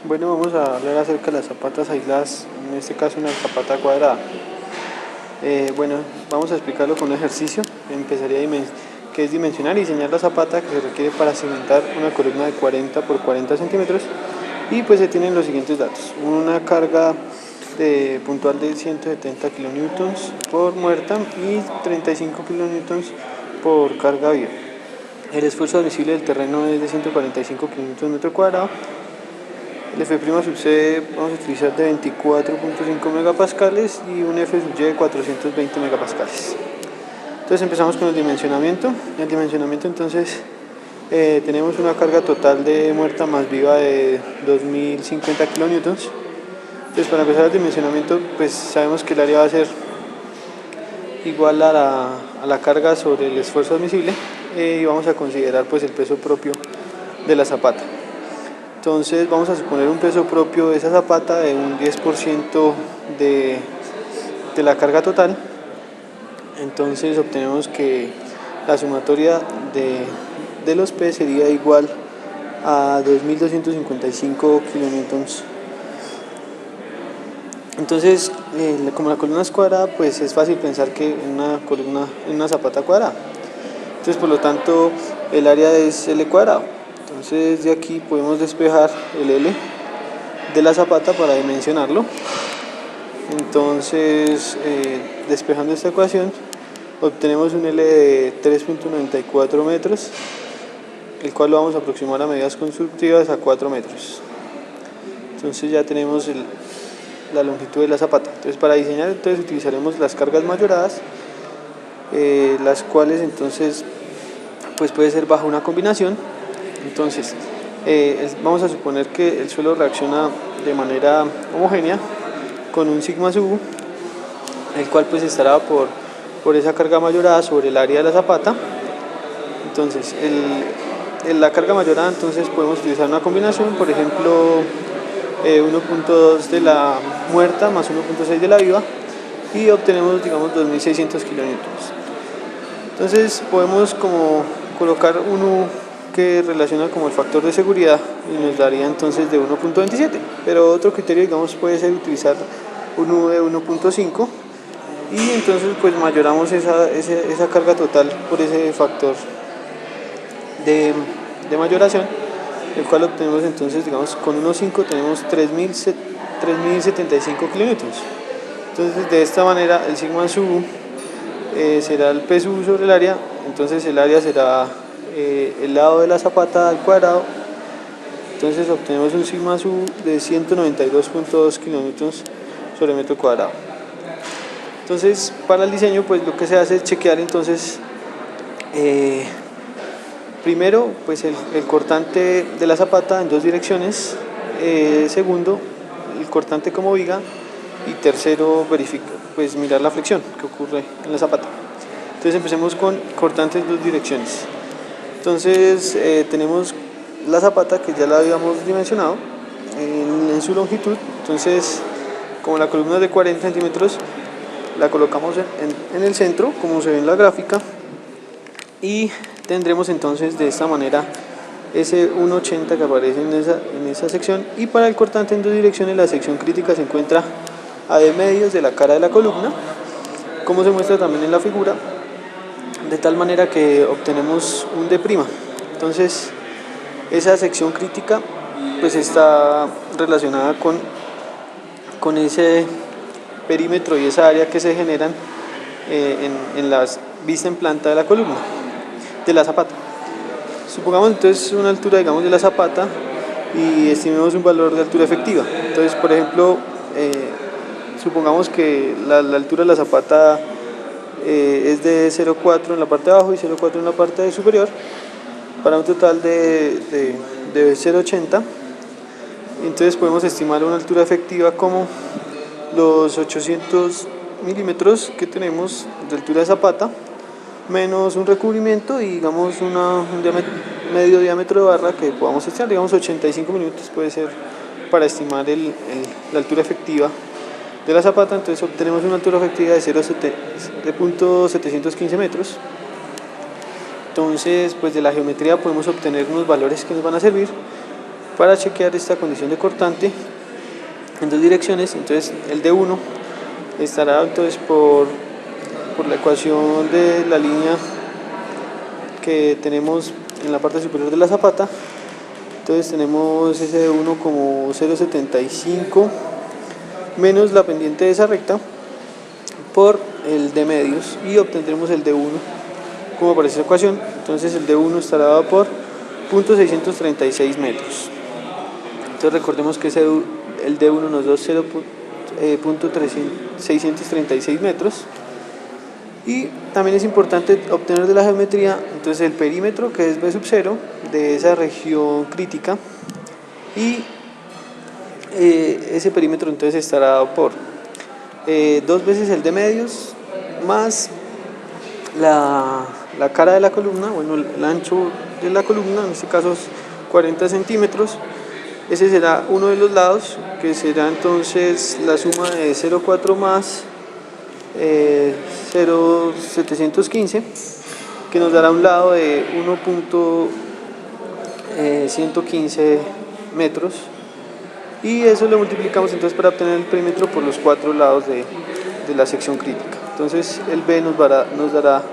Bueno, vamos a hablar acerca de las zapatas aisladas, en este caso una zapata cuadrada. Bueno, vamos a explicarlo con un ejercicio. Que es dimensionar y diseñar la zapata que se requiere para cimentar una columna de 40 por 40 centímetros. Y pues se tienen los siguientes datos: una carga puntual de 170 kilonewtons por muerta y 35 kilonewtons por carga viva. El esfuerzo admisible del terreno es de 145 kilonewtons metro cuadrado. El F' sub C vamos a utilizar de 24.5 megapascales y un F sub Y de 420 megapascales. Entonces empezamos con el dimensionamiento. En el dimensionamiento entonces tenemos una carga total de muerta más viva de 2050 kilonewtons. Entonces para empezar el dimensionamiento pues sabemos que el área va a ser igual a la carga sobre el esfuerzo admisible y vamos a considerar pues el peso propio de la zapata. Entonces vamos a suponer un peso propio de esa zapata de un 10% de la carga total. Entonces obtenemos que la sumatoria de los P sería igual a 2255 kilonewtons. Entonces, como la columna es cuadrada, pues es fácil pensar que en una zapata cuadrada. Entonces, por lo tanto, el área es L cuadrado. Entonces de aquí podemos despejar el L de la zapata para dimensionarlo. Entonces despejando esta ecuación obtenemos un L de 3.94 metros, el cual lo vamos a aproximar a medidas constructivas a 4 metros. Entonces ya tenemos la longitud de la zapata. Entonces para diseñar utilizaremos las cargas mayoradas, las cuales entonces pues puede ser bajo una combinación. Entonces, vamos a suponer que el suelo reacciona de manera homogénea con un sigma sub U, el cual pues estará por esa carga mayorada sobre el área de la zapata. Entonces, la carga mayorada, entonces podemos utilizar una combinación, por ejemplo, 1.2 de la muerta más 1.6 de la viva, y obtenemos, digamos, 2600 kilonewtons. Entonces, podemos como colocar un U que relaciona como el factor de seguridad y nos daría entonces de 1.27, pero otro criterio, digamos, puede ser utilizar un U de 1.5 y entonces pues mayoramos esa carga total por ese factor de mayoración, el cual obtenemos entonces, digamos, con 1.5 tenemos 3075 kilonewtons. Entonces de esta manera el sigma sub U será el P sub U sobre el área, entonces el área será el lado de la zapata al cuadrado. Entonces obtenemos un sigma sub de 192.2 kilonewtons sobre metro cuadrado. Entonces para el diseño pues lo que se hace es chequear entonces primero pues el cortante de la zapata en dos direcciones, segundo el cortante como viga y tercero pues mirar la flexión que ocurre en la zapata. Entonces empecemos con cortantes en dos direcciones. Entonces tenemos la zapata que ya la habíamos dimensionado en su longitud. Entonces, como la columna es de 40 centímetros, la colocamos en el centro, como se ve en la gráfica, y tendremos entonces de esta manera ese 1.80 que aparece en esa sección. Y para el cortante en dos direcciones, la sección crítica se encuentra a de medios de la cara de la columna, como se muestra también en la figura, de tal manera que obtenemos un D'. Entonces esa sección crítica pues está relacionada con ese perímetro y esa área que se generan en la vista en planta de la columna, de la zapata. Supongamos entonces una altura, digamos, de la zapata y estimemos un valor de altura efectiva. Entonces, por ejemplo, supongamos que la altura de la zapata es de 0,4 en la parte de abajo y 0,4 en la parte superior, para un total de 0,80. Entonces podemos estimar una altura efectiva como los 800 milímetros que tenemos de altura de zapata, menos un recubrimiento y digamos medio diámetro de barra que podamos estimar, digamos 85 milímetros puede ser para estimar la altura efectiva de la zapata. Entonces obtenemos una altura efectiva de 0.715 metros. Entonces pues de la geometría podemos obtener unos valores que nos van a servir para chequear esta condición de cortante en dos direcciones. Entonces el D1 estará entonces por la ecuación de la línea que tenemos en la parte superior de la zapata. Entonces tenemos ese D1 como 0,75 menos la pendiente de esa recta por el D medios y obtendremos el D1 como aparece esa ecuación. Entonces el D1 estará dado por 0.636 metros. Entonces recordemos que el D1 nos da 0.636 metros. Y también es importante obtener de la geometría entonces el perímetro, que es B sub 0 de esa región crítica, y ese perímetro entonces estará dado por 2 veces el D medios más la cara de la columna, bueno, el ancho de la columna, en este caso es 40 centímetros. Ese será uno de los lados, que será entonces la suma de 0,4 más 0,715, que nos dará un lado de 1.115 metros, y eso lo multiplicamos entonces para obtener el perímetro por los 4 lados de la sección crítica. Entonces el B nos dará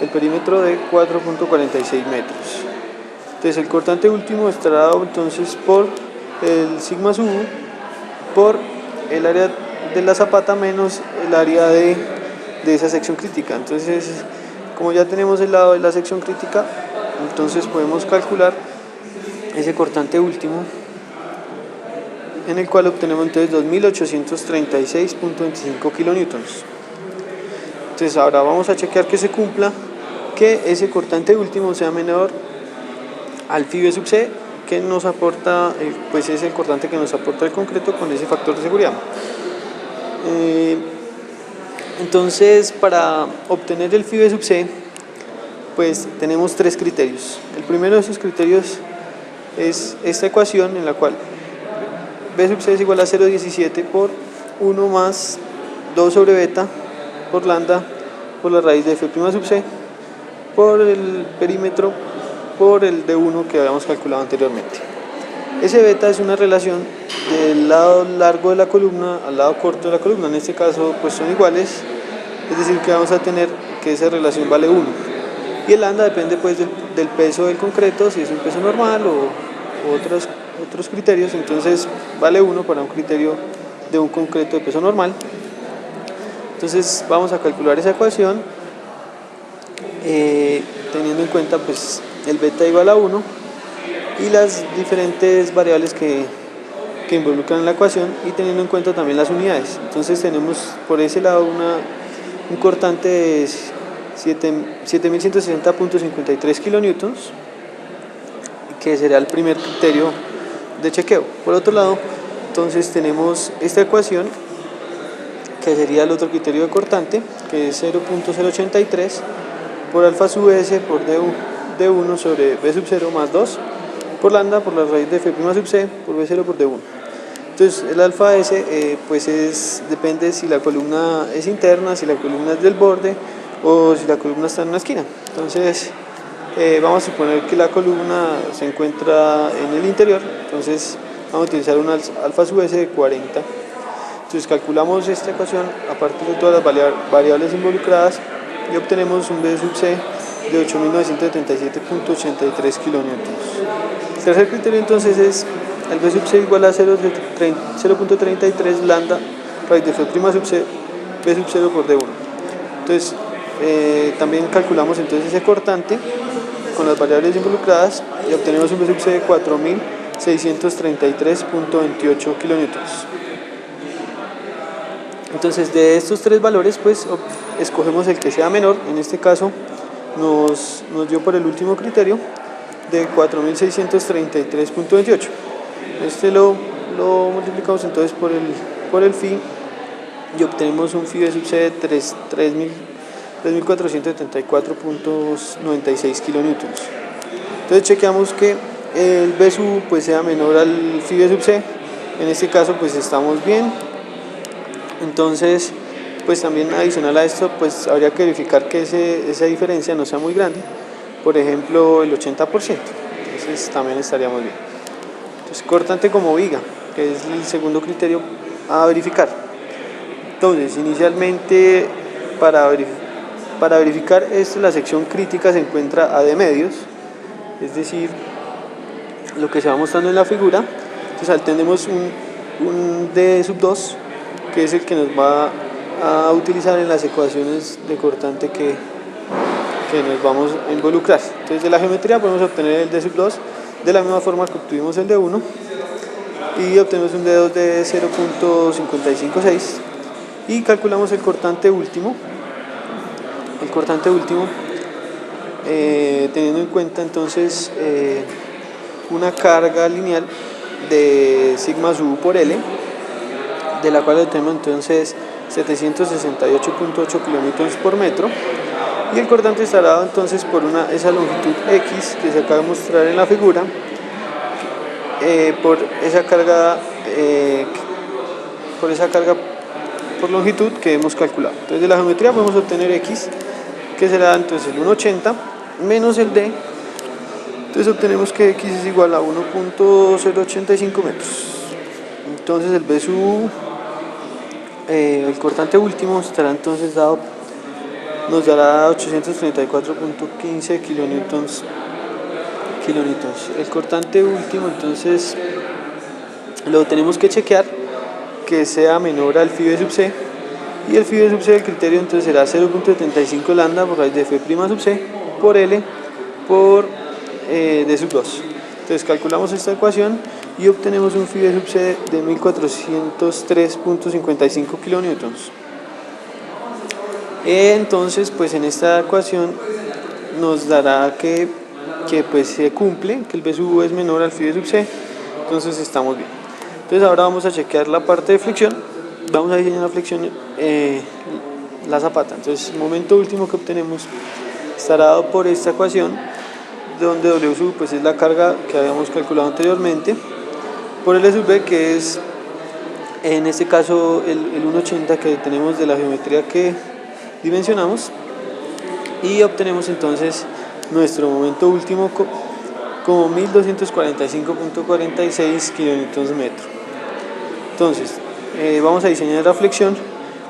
el perímetro de 4.46 metros. Entonces el cortante último estará dado entonces por el sigma sub U por el área de la zapata menos el área de esa sección crítica. Entonces, como ya tenemos el lado de la sección crítica, entonces podemos calcular ese cortante último, en el cual obtenemos entonces 2836.25 kilonewtons. Entonces ahora vamos a chequear que se cumpla, que ese cortante último sea menor al phi b sub c, que nos aporta, pues es el cortante que nos aporta el concreto con ese factor de seguridad. Entonces, para obtener el phi b sub c, pues tenemos 3 criterios. El primero de esos criterios es esta ecuación, en la cual B sub c es igual a 0,17 por 1 más 2 sobre beta por lambda por la raíz de f' sub c por el perímetro por el D1 que habíamos calculado anteriormente. Ese beta es una relación del lado largo de la columna al lado corto de la columna. En este caso pues son iguales, es decir que vamos a tener que esa relación vale 1. Y el lambda depende pues del peso del concreto, si es un peso normal o otros criterios. Entonces vale 1 para un criterio de un concreto de peso normal. Entonces vamos a calcular esa ecuación teniendo en cuenta pues el beta igual a 1 y las diferentes variables que involucran la ecuación, y teniendo en cuenta también las unidades. Entonces tenemos por ese lado un cortante de 7160.53 kilonewtons, que será el primer criterio de chequeo. Por otro lado, entonces tenemos esta ecuación, que sería el otro criterio de cortante, que es 0.083 por alfa sub s por D1 sobre B sub 0 más 2 por lambda por la raíz de f' sub c por B0 por D1. Entonces el alfa s pues depende si la columna es interna, si la columna es del borde o si la columna está en una esquina. Entonces vamos a suponer que la columna se encuentra en el interior, entonces vamos a utilizar un alfa sub s de 40. Entonces calculamos esta ecuación a partir de todas las variables involucradas y obtenemos un B sub c de 8.977.83 kilonewtons. El tercer criterio entonces es el B sub c igual a 0.33 lambda raíz de f' sub c B sub 0 por D1. Entonces también calculamos entonces ese cortante con las variables involucradas y obtenemos un B sub c de 4.633.28 kilonewtons. Entonces de estos 3 valores pues escogemos el que sea menor. En este caso nos dio por el último criterio de 4.633.28. Este lo multiplicamos entonces por el phi y obtenemos un phi de sub c de 3.474.96 kilonewtons. Entonces chequeamos que el B sub pues sea menor al phi de sub c. En este caso pues estamos bien. Entonces pues también adicional a esto pues habría que verificar que esa diferencia no sea muy grande, por ejemplo el 80%, entonces también estaríamos bien. Entonces, cortante como viga, que es el segundo criterio a verificar. Entonces, inicialmente, para verificar esto, la sección crítica se encuentra a D medios, es decir, lo que se va mostrando en la figura. Entonces, tenemos un D sub 2, que es el que nos va a utilizar en las ecuaciones de cortante que nos vamos a involucrar. Entonces, de la geometría podemos obtener el D sub 2 de la misma forma que obtuvimos el D1 y obtenemos un D2 de 0.556 y calculamos el cortante último. El cortante último, teniendo en cuenta entonces una carga lineal de sigma sub por L, de la cual obtenemos entonces 768.8 kilonewtons por metro, y el cortante estará dado entonces por esa longitud X que se acaba de mostrar en la figura, por esa carga por longitud que hemos calculado. Entonces, de la geometría podemos obtener X, que será entonces el 1,80 menos el D. Entonces obtenemos que X es igual a 1.085 metros. Entonces el B sub, el cortante último estará entonces dado, nos dará 834.15 kilonewtons. El cortante último entonces lo tenemos que chequear que sea menor al phi B sub C, y el phi B sub C del criterio entonces será 0.75 lambda por raíz de F' sub C por L por D sub 2. Entonces calculamos esta ecuación y obtenemos un phi B sub C de 1403.55 kilonewtons. Entonces, pues en esta ecuación nos dará que pues se cumple, que el B sub es menor al phi B sub C, entonces estamos bien. Entonces ahora vamos a chequear la parte de flexión, vamos a diseñar la flexión, la zapata. Entonces el momento último que obtenemos estará dado por esta ecuación, donde W sub pues es la carga que habíamos calculado anteriormente, por L sub B, que es en este caso el 1,80 que tenemos de la geometría que dimensionamos, y obtenemos entonces nuestro momento último como 1245.46 kilonewtons metro. Entonces, vamos a diseñar la flexión.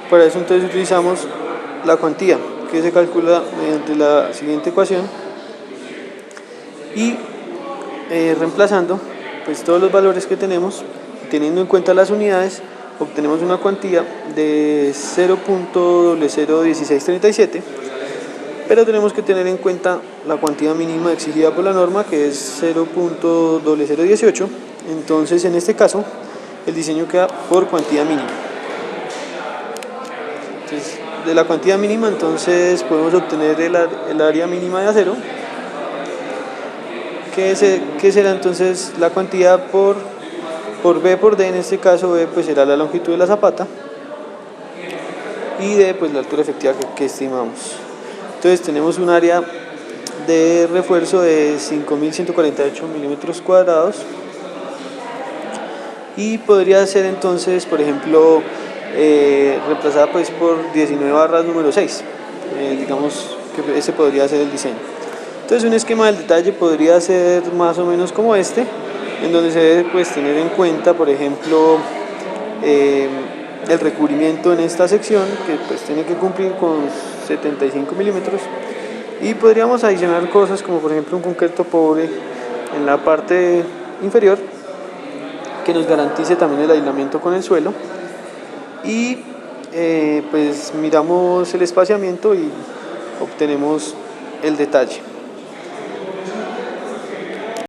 Para eso entonces utilizamos la cuantía, que se calcula mediante la siguiente ecuación, y reemplazando pues todos los valores que tenemos, teniendo en cuenta las unidades, obtenemos una cuantía de 0.001637, pero tenemos que tener en cuenta la cuantía mínima exigida por la norma, que es 0.0018. Entonces, en este caso, el diseño queda por cuantía mínima. Entonces, de la cuantía mínima, entonces podemos obtener el área mínima de acero, que será entonces la cuantía por B por D. En este caso, B pues será la longitud de la zapata y D pues la altura efectiva que estimamos. Entonces tenemos un área de refuerzo de 5.148 milímetros cuadrados, y podría ser entonces, por ejemplo, reemplazada pues por 19 barras número 6. Digamos que ese podría ser el diseño. Entonces un esquema del detalle podría ser más o menos como este, en donde se debe pues tener en cuenta, por ejemplo, el recubrimiento en esta sección, que pues tiene que cumplir con 75 milímetros, y podríamos adicionar cosas como por ejemplo un concreto pobre en la parte inferior, que nos garantice también el aislamiento con el suelo, y pues miramos el espaciamiento y obtenemos el detalle.